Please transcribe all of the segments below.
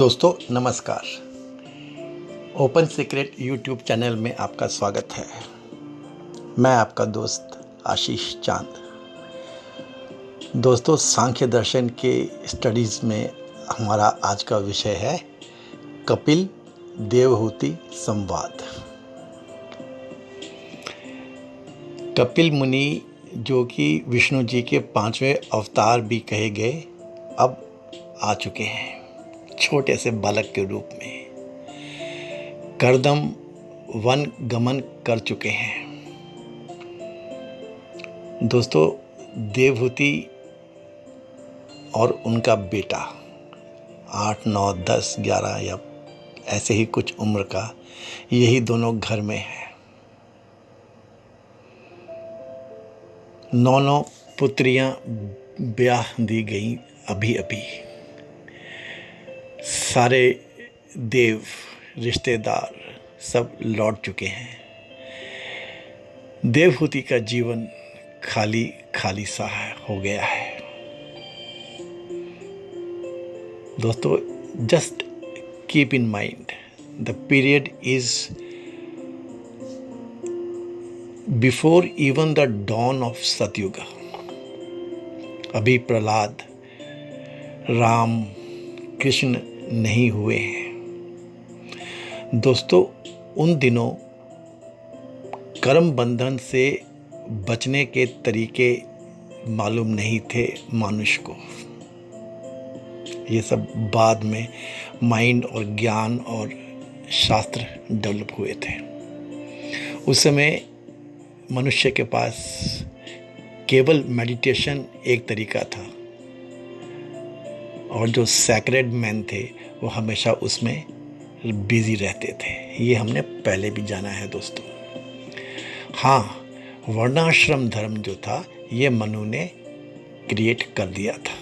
दोस्तों नमस्कार। Open secret YouTube channel में आपका स्वागत है। मैं आपका दोस्त आशीष चांद। दोस्तों सांख्य दर्शन के स्टडीज़ में हमारा आज का विषय है कपिल देवहूति संवाद। कपिल मुनि जो कि विष्णु जी के 5वें अवतार भी कहे गए, अब आ चुके हैं छोटे से बालक के रूप में। करदम वन गमन कर चुके हैं। दोस्तों देवहूति और उनका बेटा 8, 9, 10, 11 या ऐसे ही कुछ उम्र का, यही दोनों घर में है। 9 पुत्रियां ब्याह दी गई अभी अभी। सारे देव रिश्तेदार सब लौट चुके हैं। देवहूति का जीवन खाली खाली सा हो गया है। दोस्तों just keep in mind the period is before even the dawn of Satyug. अभी प्रहलाद, राम, कृष्ण नहीं हुए हैं। दोस्तों उन दिनों कर्म बंधन से बचने के तरीके मालूम नहीं थे मनुष्य को। ये सब बाद में माइंड और ज्ञान और शास्त्र डेवलप हुए थे। उस समय मनुष्य के पास केवल मेडिटेशन एक तरीका था, और जो सैक्रेड मैन थे वो हमेशा उसमें बिजी रहते थे। ये हमने पहले भी जाना है दोस्तों। हाँ, वर्णाश्रम धर्म जो था ये मनु ने क्रिएट कर दिया था।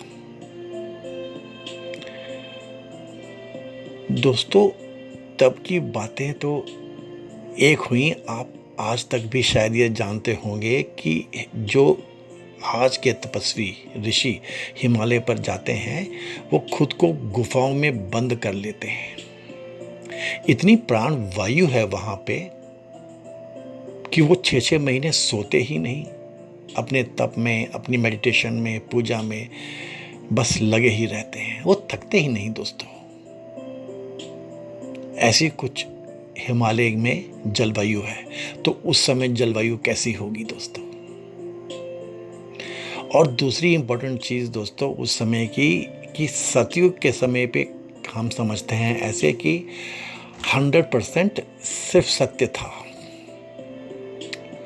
दोस्तों तब की बातें तो एक हुई। आप आज तक भी शायद ये जानते होंगे कि जो आज के तपस्वी ऋषि हिमालय पर जाते हैं वो खुद को गुफाओं में बंद कर लेते हैं। इतनी प्राण वायु है वहां पे कि वो 6-6 महीने सोते ही नहीं। अपने तप में, अपनी मेडिटेशन में, पूजा में बस लगे ही रहते हैं। वो थकते ही नहीं दोस्तों। ऐसी कुछ हिमालय में जलवायु है। तो उस समय जलवायु कैसी होगी दोस्तों। और दूसरी इंपॉर्टेंट चीज़ दोस्तों उस समय की कि सतयुग के समय पे हम समझते हैं ऐसे कि 100% सिर्फ सत्य था।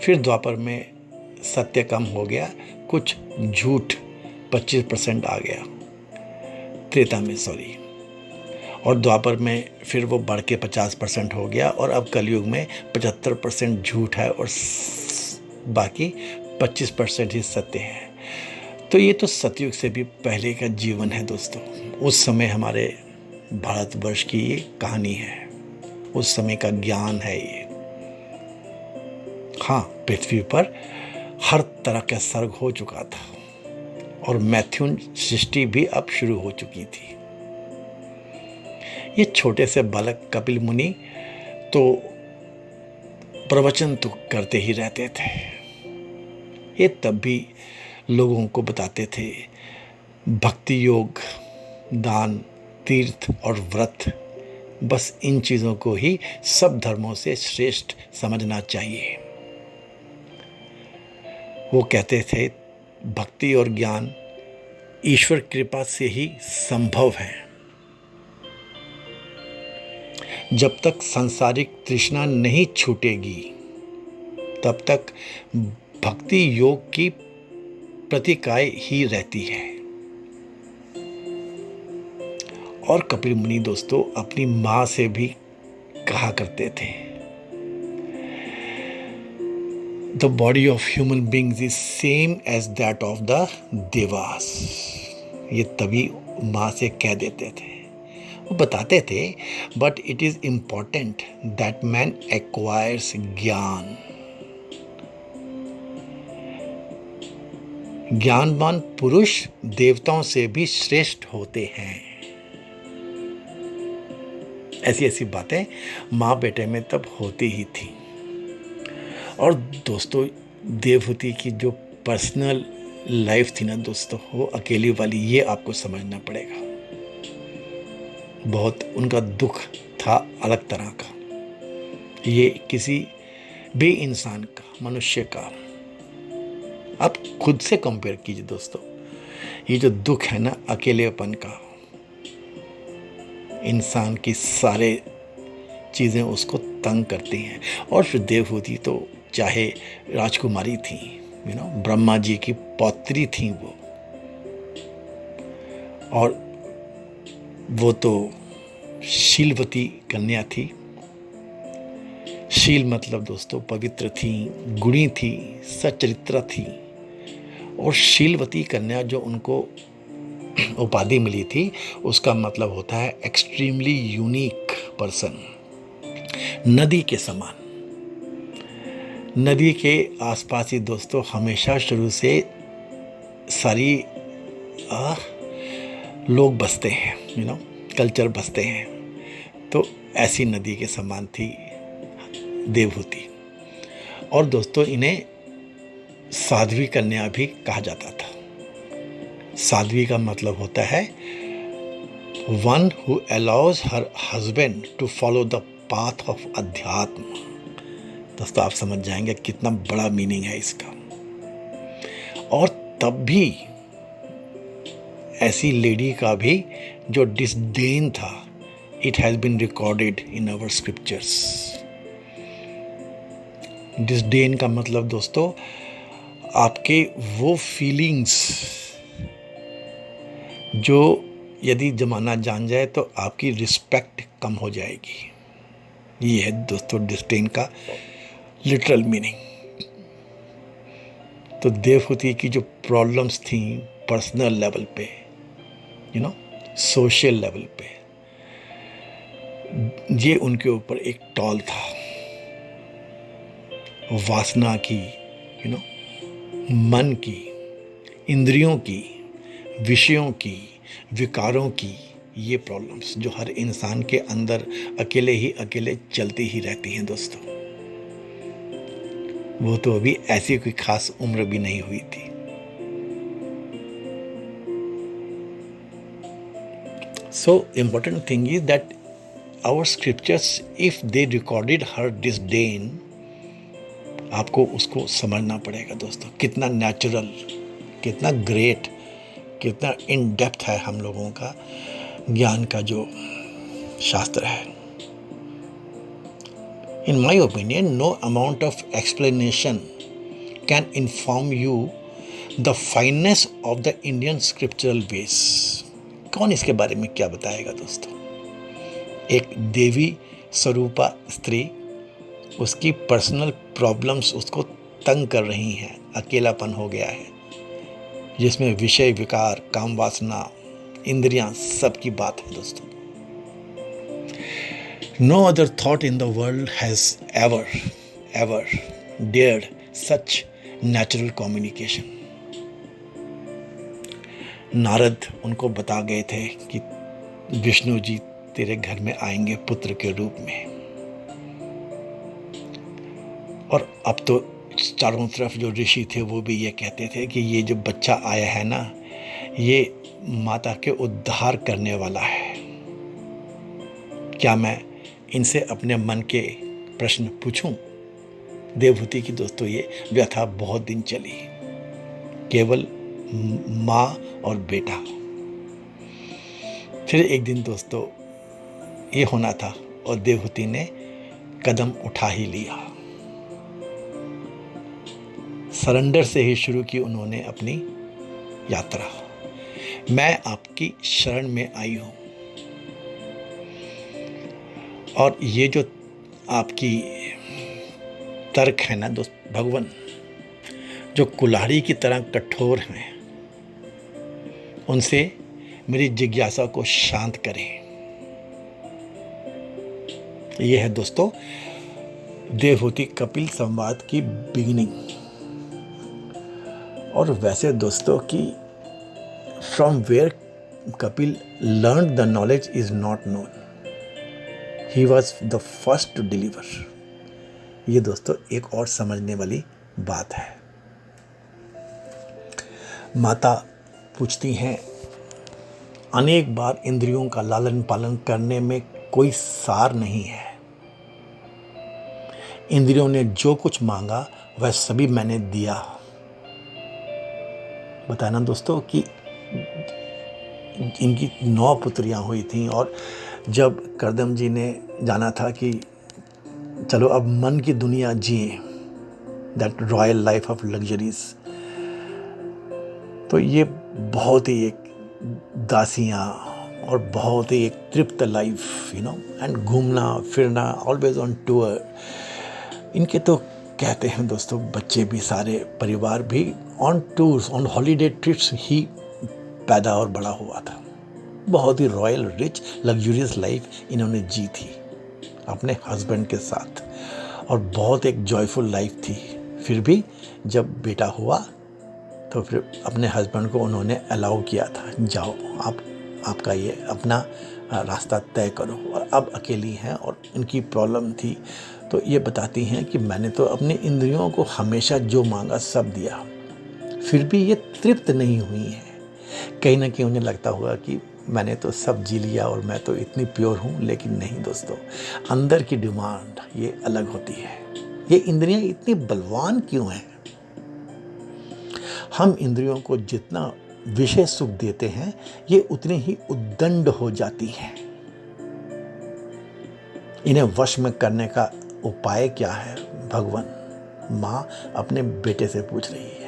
फिर द्वापर में सत्य कम हो गया, कुछ झूठ 25% आ गया। त्रेता में सॉरी। और द्वापर में फिर वो बढ़ के 50% हो गया। और अब कलयुग में 75% झूठ है और बाकी 25% ही सत्य है। तो ये तो सतयुग से भी पहले का जीवन है दोस्तों। उस समय हमारे भारतवर्ष की ये कहानी है, उस समय का ज्ञान है ये। हाँ, पृथ्वी पर हर तरह का सर्ग हो चुका था और मैथुन सृष्टि भी अब शुरू हो चुकी थी। ये छोटे से बालक कपिल मुनि तो प्रवचन तो करते ही रहते थे। ये तब भी लोगों को बताते थे भक्ति योग, दान, तीर्थ और व्रत, बस इन चीज़ों को ही सब धर्मों से श्रेष्ठ समझना चाहिए। वो कहते थे भक्ति और ज्ञान ईश्वर कृपा से ही संभव है। जब तक सांसारिक तृष्णा नहीं छूटेगी तब तक भक्ति योग की प्रतिकाय ही रहती है। और कपिल मुनि दोस्तों अपनी मां से भी कहा करते थे the body of human beings is same as that of the devas. ये तभी मां से कह देते थे। वो बताते थे but it is important that man acquires ज्ञान। ज्ञानवान पुरुष देवताओं से भी श्रेष्ठ होते हैं। ऐसी ऐसी बातें माँ बेटे में तब होती ही थी। और दोस्तों, देवहूति की जो पर्सनल लाइफ थी ना दोस्तों, वो अकेली वाली, ये आपको समझना पड़ेगा। बहुत उनका दुख था अलग तरह का। ये किसी भी इंसान का, मनुष्य का, आप खुद से कंपेयर कीजिए दोस्तों। ये जो दुख है ना अकेलेपन का, इंसान की सारे चीज़ें उसको तंग करती हैं। और फिर देवहूति तो चाहे राजकुमारी थी, ब्रह्मा जी की पौत्री थी वो, और वो तो शीलवती कन्या थी। शील मतलब दोस्तों पवित्र थी, गुणी थी, सच्चरित्रा थी। और शीलवती कन्या जो उनको उपाधि मिली थी, उसका मतलब होता है एक्सट्रीमली यूनिक पर्सन। नदी के समान, नदी के आसपास ही दोस्तों हमेशा शुरू से सारी लोग बसते हैं, कल्चर बसते हैं। तो ऐसी नदी के समान थी देवहूति। और दोस्तों, इन्हें साध्वी कन्या भी कहा जाता था। साध्वी का मतलब होता है one who allows her husband to follow the path of अध्यात्म। दोस्तों, आप समझ जाएंगे कितना बड़ा मीनिंग है इसका। और तब भी ऐसी लेडी का भी जो डिसडेन था, it has been recorded in our scriptures. Disdain का मतलब दोस्तों, आपके वो फीलिंग्स जो यदि जमाना जान जाए तो आपकी रिस्पेक्ट कम हो जाएगी। ये है दोस्तों डिसडेन का लिटरल मीनिंग। तो देवहूति की जो प्रॉब्लम्स थी पर्सनल लेवल पे, सोशल लेवल पे, ये उनके ऊपर एक टॉल था। वासना की, मन की, इंद्रियों की, विषयों की, विकारों की, ये प्रॉब्लम्स जो हर इंसान के अंदर अकेले चलती ही रहती हैं दोस्तों। वो तो अभी ऐसी कोई खास उम्र भी नहीं हुई थी। So important thing is that our scriptures, if they recorded her disdain, आपको उसको समझना पड़ेगा दोस्तों। कितना नेचुरल, कितना ग्रेट, कितना इन डेप्थ है हम लोगों का ज्ञान का जो शास्त्र है। In my opinion, no amount of explanation can inform you the fineness of the Indian scriptural ways. कौन इसके बारे में क्या बताएगा दोस्तों। एक देवी स्वरूपा स्त्री, उसकी पर्सनल प्रॉब्लम्स उसको तंग कर रही हैं, अकेलापन हो गया है, जिसमें विषय विकार, काम वासना, इंद्रियां, सब की बात है दोस्तों। No other thought in the world has ever dared such natural communication. Narad उनको बता गए थे कि विष्णु जी तेरे घर में आएंगे पुत्र के रूप में। और अब तो चारों तरफ जो ऋषि थे वो भी ये कहते थे कि ये जो बच्चा आया है ना, ये माता के उद्धार करने वाला है। क्या मैं इनसे अपने मन के प्रश्न पूछूं? देवहूति की दोस्तों ये व्यथा बहुत दिन चली, केवल माँ और बेटा। फिर एक दिन दोस्तों ये होना था और देवहूति ने कदम उठा ही लिया। सरेंडर से ही शुरू की उन्होंने अपनी यात्रा। मैं आपकी शरण में आई हूँ। और ये जो आपकी तर्क है ना दोस्त, भगवान जो कुल्हाड़ी की तरह कठोर हैं, उनसे मेरी जिज्ञासा को शांत करें। यह है दोस्तों देवहूति कपिल संवाद की बिगिनिंग। और वैसे दोस्तों कि from where Kapil learn the knowledge is not known. He was the first to deliver. ये दोस्तों एक और समझने वाली बात है। माता पूछती हैं, अनेक बार इंद्रियों का लालन पालन करने में कोई सार नहीं है। इंद्रियों ने जो कुछ मांगा वह सभी मैंने दिया। बताना दोस्तों कि इनकी 9 पुत्रियां हुई थीं और जब करदम जी ने जाना था कि चलो अब मन की दुनिया जिए, that royal life of luxuries, तो ये बहुत ही एक दासियाँ और बहुत ही एक तृप्त लाइफ, एंड घूमना फिरना, ऑलवेज ऑन टूर। इनके तो कहते हैं दोस्तों, बच्चे भी, सारे परिवार भी on tours, on holiday trips ही पैदा और बड़ा हुआ था। बहुत ही रॉयल रिच लग्जूरियस लाइफ इन्होंने जी थी अपने हस्बैंड के साथ, और बहुत एक जॉयफुल लाइफ थी। फिर भी जब बेटा हुआ तो फिर अपने हस्बैंड को उन्होंने अलाउ किया था, जाओ आपका ये अपना रास्ता तय करो। और अब अकेली हैं और इनकी प्रॉब्लम थी, तो ये बताती हैं कि मैंने तो अपनी इंद्रियों को हमेशा जो मांगा सब दिया, फिर भी ये तृप्त नहीं हुई हैं। कहीं ना कहीं उन्हें लगता होगा कि मैंने तो सब जी लिया और मैं तो इतनी प्योर हूँ, लेकिन नहीं दोस्तों, अंदर की डिमांड ये अलग होती है। ये इंद्रियां इतनी बलवान क्यों हैं? हम इंद्रियों को जितना विषय सुख देते हैं, ये उतनी ही उद्दंड हो जाती हैं। इन्हें वश में करने का उपाय क्या है भगवान? माँ अपने बेटे से पूछ रही है।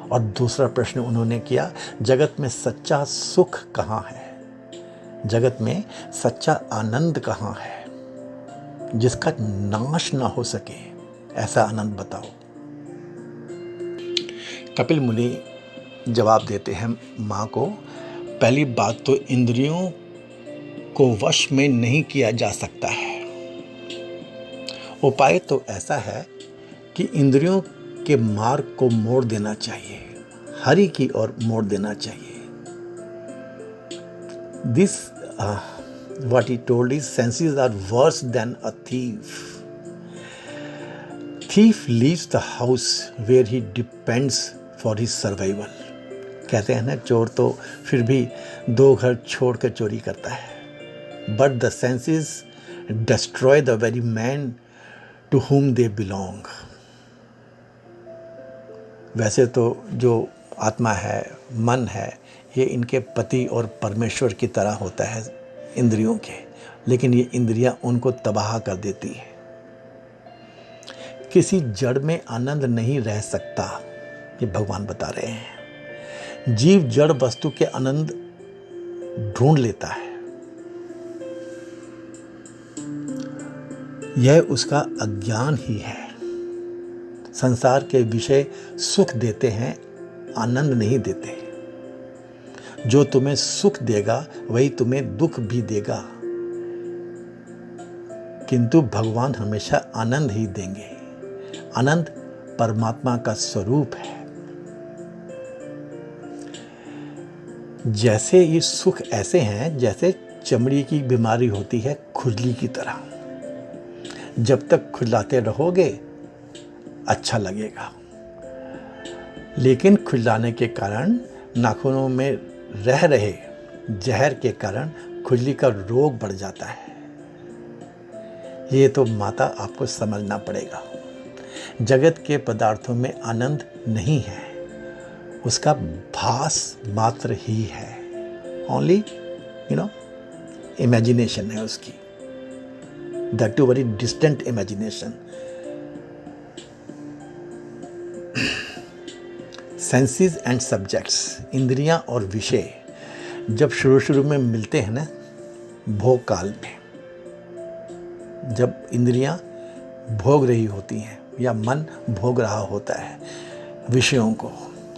और दूसरा प्रश्न उन्होंने किया, जगत में सच्चा सुख कहाँ है? जगत में सच्चा आनंद कहाँ है, जिसका नाश ना हो सके? ऐसा आनंद बताओ। कपिल मुनि जवाब देते हैं माँ को, पहली बात तो इंद्रियों को वश में नहीं किया जा सकता है। उपाय तो ऐसा है कि इंद्रियों के मार्ग को मोड़ देना चाहिए, हरि की ओर मोड़ देना चाहिए। This what he told is, senses are worse than a thief. Thief leaves the house where he depends for his survival. कहते हैं ना, चोर तो फिर भी 2 घर छोड़ कर चोरी करता है, but the senses destroy the very man to whom they belong. वैसे तो जो आत्मा है, मन है, ये इनके पति और परमेश्वर की तरह होता है इंद्रियों के, लेकिन ये इंद्रियां उनको तबाह कर देती है। किसी जड़ में आनंद नहीं रह सकता, ये भगवान बता रहे हैं। जीव जड़ वस्तु के आनंद ढूंढ लेता है, यह उसका अज्ञान ही है। संसार के विषय सुख देते हैं, आनंद नहीं देते। जो तुम्हें सुख देगा वही तुम्हें दुख भी देगा, किंतु भगवान हमेशा आनंद ही देंगे। आनंद परमात्मा का स्वरूप है। जैसे ये सुख ऐसे हैं जैसे चमड़ी की बीमारी होती है, खुजली की तरह। जब तक खुजलाते रहोगे अच्छा लगेगा, लेकिन खुजलाने के कारण, नाखूनों में रह रहे जहर के कारण खुजली का रोग बढ़ जाता है। ये तो माता आपको समझना पड़ेगा। जगत के पदार्थों में आनंद नहीं है, उसका भास मात्र ही है। ओनली इमेजिनेशन है उसकी, that too very distant imagination. Senses and subjects, इंद्रियां और विषय जब शुरू में मिलते हैं ना, भोग काल में, जब इंद्रियां भोग रही होती हैं या मन भोग रहा होता है विषयों को,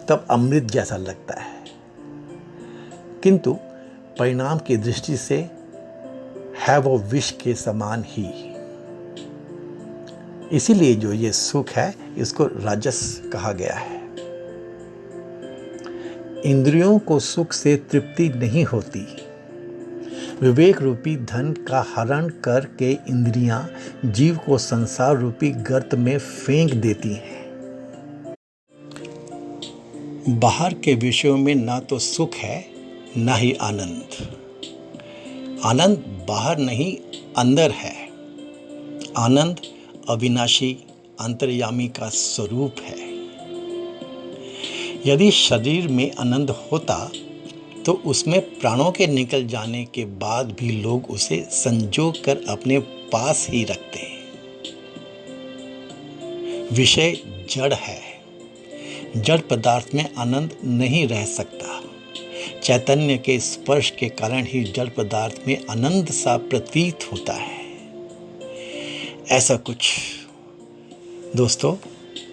तब अमृत जैसा लगता है, किंतु परिणाम की दृष्टि से है वो विष के समान ही। इसीलिए जो ये सुख है, इसको राजस कहा गया है। इंद्रियों को सुख से तृप्ति नहीं होती, विवेक रूपी धन का हरण करके इंद्रियां जीव को संसार रूपी गर्त में फेंक देती हैं। बाहर के विषयों में ना तो सुख है ना ही आनंद। आनंद बाहर नहीं अंदर है। आनंद अविनाशी अंतर्यामी का स्वरूप है। यदि शरीर में आनंद होता तो उसमें प्राणों के निकल जाने के बाद भी लोग उसे संजो कर अपने पास ही रखते हैं। विषय जड़ है। जड़ पदार्थ में आनंद नहीं रह सकता। चैतन्य के स्पर्श के कारण ही जड़ पदार्थ में आनंद सा प्रतीत होता है। ऐसा कुछ दोस्तों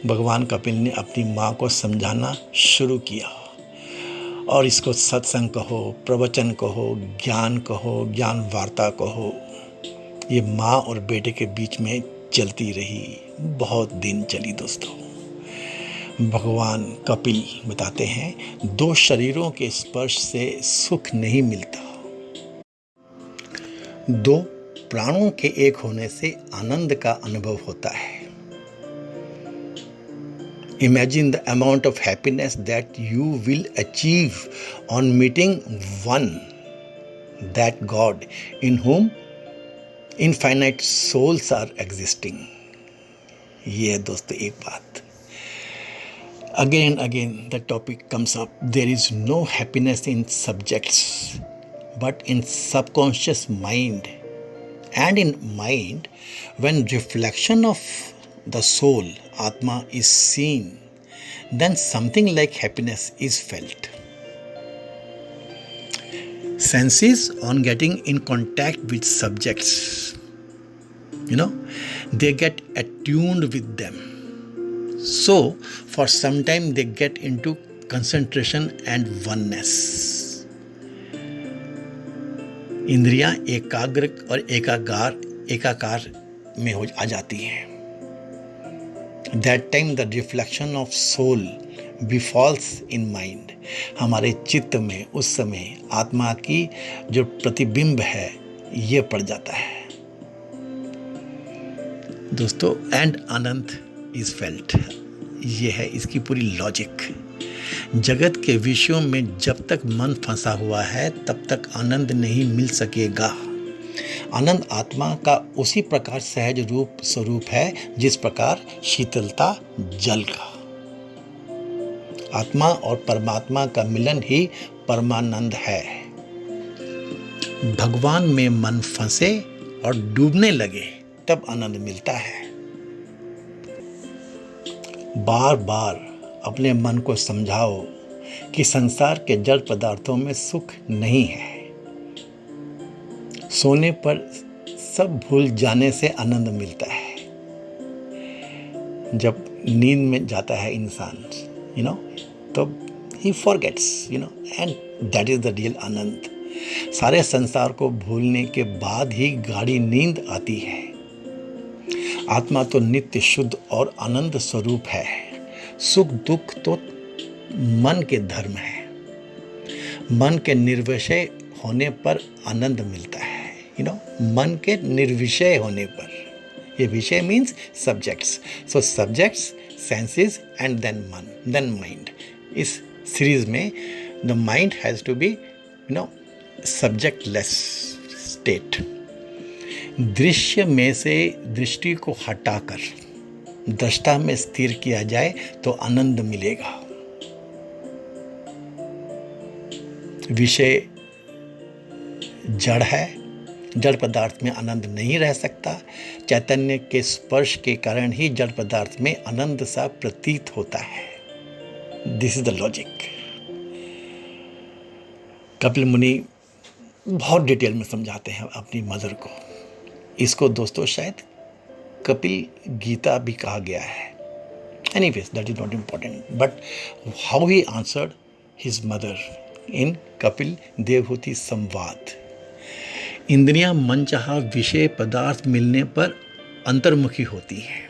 भगवान कपिल ने अपनी माँ को समझाना शुरू किया, और इसको सत्संग कहो, प्रवचन कहो, ज्ञान कहो, ज्ञान वार्ता कहो, ये माँ और बेटे के बीच में चलती रही। बहुत दिन चली दोस्तों। भगवान कपिल बताते हैं, दो शरीरों के स्पर्श से सुख नहीं मिलता। दो प्राणों के एक होने से आनंद का अनुभव होता है। Imagine the amount of happiness that you will achieve on meeting one, that God in whom infinite souls are existing. ये है दोस्तों एक बात। Again and again the topic comes up. There is no happiness in subjects, but in subconscious mind. And in mind, when reflection of the soul, Atma, is seen, then something like happiness is felt. Senses, on getting in contact with subjects, they get attuned with them. So, for some time they get into concentration and oneness. इंद्रियां एकाग्र और एकाकार में आ जाती हैं। That time the reflection of soul befalls in mind. हमारे चित्त में उस समय आत्मा की जो प्रतिबिंब है ये पड़ जाता है दोस्तों। And Anand is felt. ये है इसकी पूरी लॉजिक। जगत के विषयों में जब तक मन फंसा हुआ है तब तक आनंद नहीं मिल सकेगा। आनंद आत्मा का उसी प्रकार सहज रूप स्वरूप है जिस प्रकार शीतलता जल का। आत्मा और परमात्मा का मिलन ही परमानंद है। भगवान में मन फंसे और डूबने लगे तब आनंद मिलता है। बार बार अपने मन को समझाओ कि संसार के जड़ पदार्थों में सुख नहीं है। सोने पर सब भूल जाने से आनंद मिलता है। जब नींद में जाता है इंसान तो he forgets and that is the real आनंद। सारे संसार को भूलने के बाद ही गाढ़ी नींद आती है। आत्मा तो नित्य शुद्ध और आनंद स्वरूप है। सुख दुख तो मन के धर्म है। मन के निर्विषय होने पर आनंद मिलता है। मन के निर्विषय होने पर, ये विषय means subjects. So subjects, senses and then मन, देन माइंड। इस सीरीज में the mind has to be subjectless state. दृश्य में से दृष्टि को हटाकर दृष्टा में स्थिर किया जाए तो आनंद मिलेगा। विषय जड़ है। जड़ पदार्थ में आनंद नहीं रह सकता। चैतन्य के स्पर्श के कारण ही जड़ पदार्थ में आनंद सा प्रतीत होता है। This is the logic. Kapil मुनि बहुत डिटेल में समझाते हैं अपनी मदर को। इसको दोस्तों शायद कपिल गीता भी कहा गया है। Anyways that is not important, but how he answered his mother in Kapil Devahuti संवाद। इंद्रियां मनचाहा विषय पदार्थ मिलने पर अंतर्मुखी होती हैं।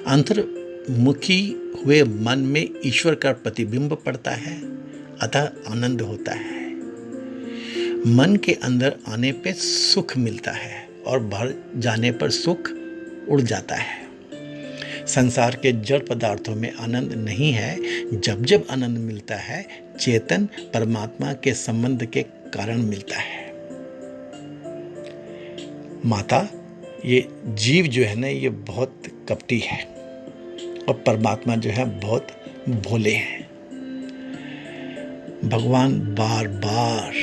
अंतर्मुखी हुए मन में ईश्वर का प्रतिबिंब पड़ता है, अतः आनंद होता है। मन के अंदर आने पे सुख मिलता है और भर जाने पर सुख उड़ जाता है। संसार के जड़ पदार्थों में आनंद नहीं है। जब जब आनंद मिलता है चेतन परमात्मा के संबंध के कारण मिलता है। माता, ये जीव जो है ना ये बहुत कपटी है और परमात्मा जो है बहुत भोले हैं। भगवान बार बार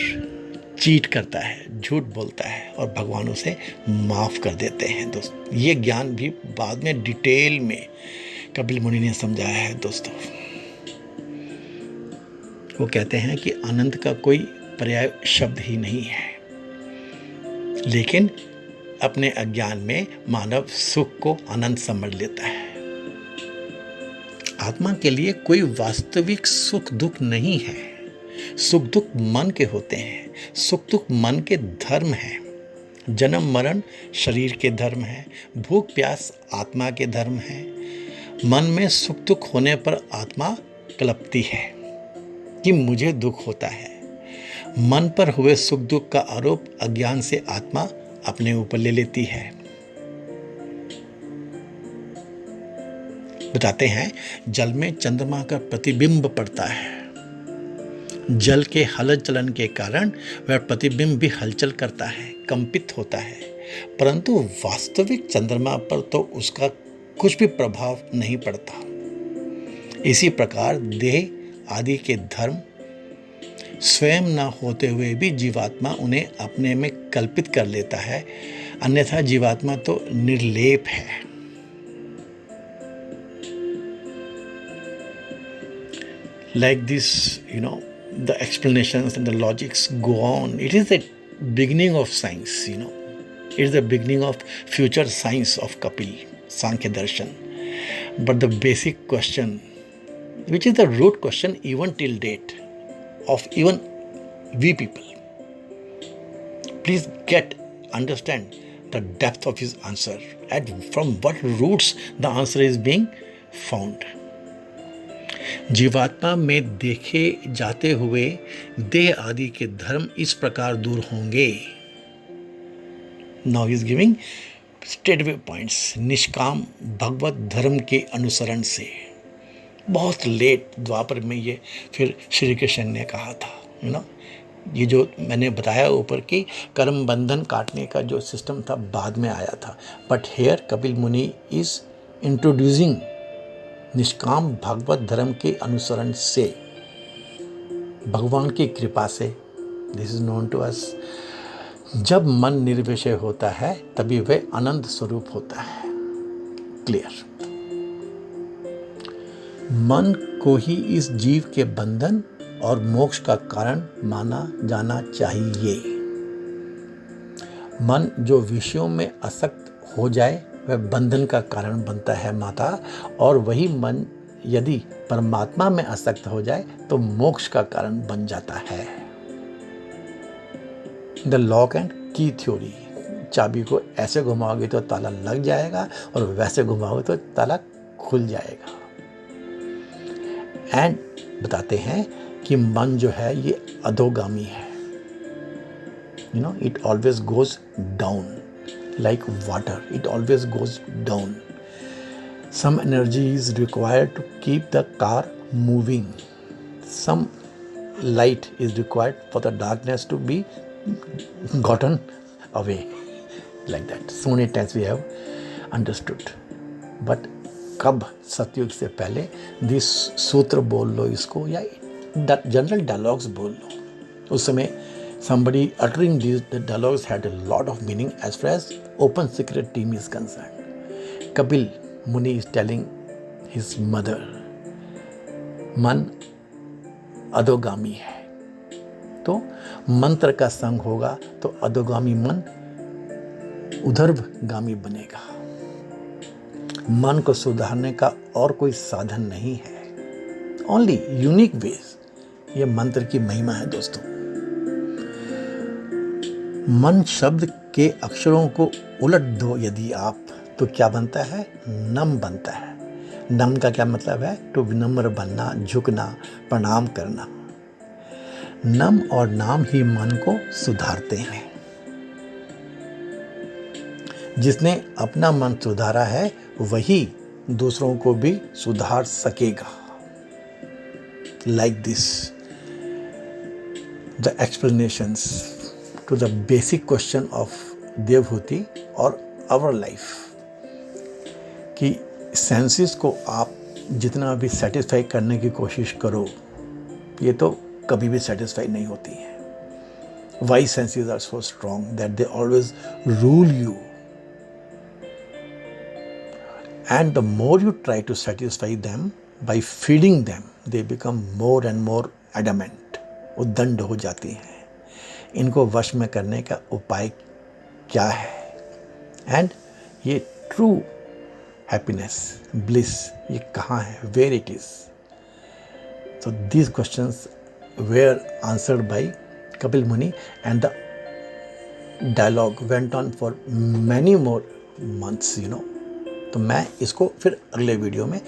चीट करता है, झूठ बोलता है और भगवान उसे माफ कर देते हैं। दोस्त, ये ज्ञान भी बाद में डिटेल में कपिल मुनि ने समझाया है। दोस्तों, वो कहते हैं कि आनंद का कोई पर्याय शब्द ही नहीं है, लेकिन अपने अज्ञान में मानव सुख को आनंद समझ लेता है। आत्मा के लिए कोई वास्तविक सुख दुख नहीं है। सुख दुख मन के होते हैं। सुख दुख मन के धर्म है। जन्म मरण शरीर के धर्म है। भूख प्यास आत्मा के धर्म है। मन में सुख दुख होने पर आत्मा कलपती है कि मुझे दुख होता है। मन पर हुए सुख दुख का आरोप अज्ञान से आत्मा अपने ऊपर ले लेती है। बताते हैं, जल में चंद्रमा का प्रतिबिंब पड़ता है। जल के हलचल चलन के कारण वह प्रतिबिंब भी हलचल करता है, कंपित होता है, परंतु वास्तविक चंद्रमा पर तो उसका कुछ भी प्रभाव नहीं पड़ता। इसी प्रकार देह आदि के धर्म स्वयं न होते हुए भी जीवात्मा उन्हें अपने में कल्पित कर लेता है, अन्यथा जीवात्मा तो निर्लेप है। Like this, the explanations and the logics go on. It is the beginning of science, It is the beginning of future science of Kapil, Sankhya Darshan. But the basic question, which is the root question even till date of even we people, please understand the depth of his answer and from what roots the answer is being found. जीवात्मा में देखे जाते हुए देह आदि के धर्म इस प्रकार दूर होंगे। Now is giving stateway points. निष्काम भगवत धर्म के अनुसरण से। बहुत लेट द्वापर में ये फिर श्री कृष्ण ने कहा था। ये जो मैंने बताया ऊपर की कर्म बंधन काटने का जो सिस्टम था बाद में आया था, बट हेयर कपिल मुनि इज इंट्रोड्यूसिंग निष्काम भगवत धर्म के अनुसरण से, भगवान की कृपा से। This is known to us. जब मन निर्विषय होता है तभी वह आनंद स्वरूप होता है। क्लियर। मन को ही इस जीव के बंधन और मोक्ष का कारण माना जाना चाहिए। मन जो विषयों में आसक्त हो जाए वह बंधन का कारण बनता है माता, और वही मन यदि परमात्मा में आसक्त हो जाए तो मोक्ष का कारण बन जाता है। द लॉक एंड की थ्योरी। चाबी को ऐसे घुमाओगे तो ताला लग जाएगा और वैसे घुमाओगे तो ताला खुल जाएगा। एंड बताते हैं कि मन जो है ये अधोगामी है। It always goes down like water. It always goes down. Some energy is required to keep the car moving. Some light is required for the darkness to be gotten away. Like that. So many times we have understood. But कब सतयुग से पहले this सूत्र बोल लो इसको, या general dialogues बोल लो, उस समय somebody uttering these dialogues had a lot of meaning as far as open secret team is concerned. Kapil Muni is telling his mother, मन अधोगामी है, तो मंत्र का संग होगा तो अधोगामी मन उधर्वगामी बनेगा। मन को सुधारने का और कोई साधन नहीं है, ओनली यूनिक वेज। ये मंत्र की महिमा है दोस्तों। मन शब्द के अक्षरों को उलट दो यदि आप, तो क्या बनता है? नम बनता है। नम का क्या मतलब है? टू विनम्र बनना, झुकना, प्रणाम करना। नम और नाम ही मन को सुधारते हैं। जिसने अपना मन सुधारा है वही दूसरों को भी सुधार सकेगा। Like this the explanations to the basic question of Devahuti और आवर लाइफ, कि सेंसेस को आप जितना भी सेटिस्फाई करने की कोशिश करो, ये तो कभी भी सेटिस्फाई नहीं होती है। Why senses are so strong that they always rule you, and the more you try to satisfy them by feeding them, they become more and more adamant, उद्दंड हो जाती हैं। इनको वश में करने का उपाय क्या है, एंड ये ट्रू हैप्पीनेस, ब्लिस, ये कहाँ है, where it is. So these questions were answered by Kapil Muni, and the dialogue went on for many more months, you know. तो मैं इसको फिर अगले वीडियो में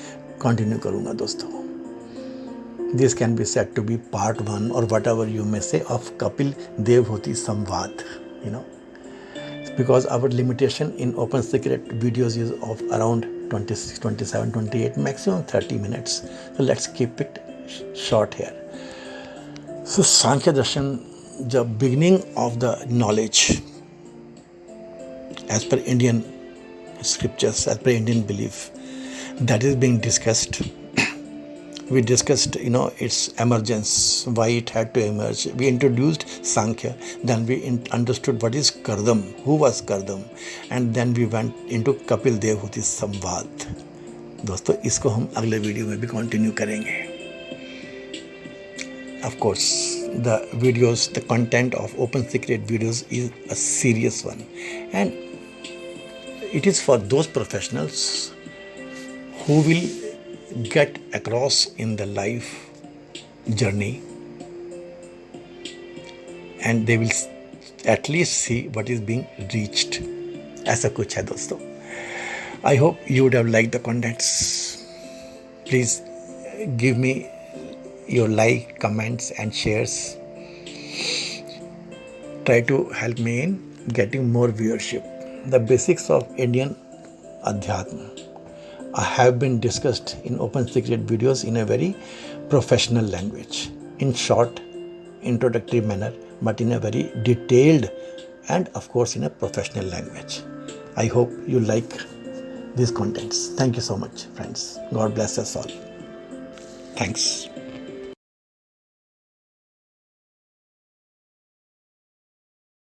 कंटिन्यू करूँगा दोस्तों। This can be said to be part 1 और what ever you may से ऑफ कपिल देवहूति संवाद, you know, because our limitation in Open Secret videos is of around 26, 27, 28, maximum 30 minutes. So let's keep it short here. So Sankhya Darshan, the beginning of the knowledge as per Indian scriptures, as per Indian belief, that is being discussed. We discussed, you know, its emergence, why it had to emerge. We introduced Sankhya, then we understood what is Kardam, who was Kardam, and then we went into Kapil Devhuti Samvad. दोस्तों, इसको हम अगले video में भी continue करेंगे। Of course, the videos, the content of Open Secret videos is a serious one, and it is for those professionals who will get across in the life journey, and they will at least see what is being reached. ऐसा कुछ है दोस्तों। I hope you would have liked the contents. Please give me your like, comments and shares. Try to help me in getting more viewership. The basics of Indian Adhyatma have been discussed in Open Secret videos in a very professional language, in short, introductory manner, but in a very detailed and of course in a professional language. I hope you like these contents. Thank you so much, friends. God bless us all. Thanks.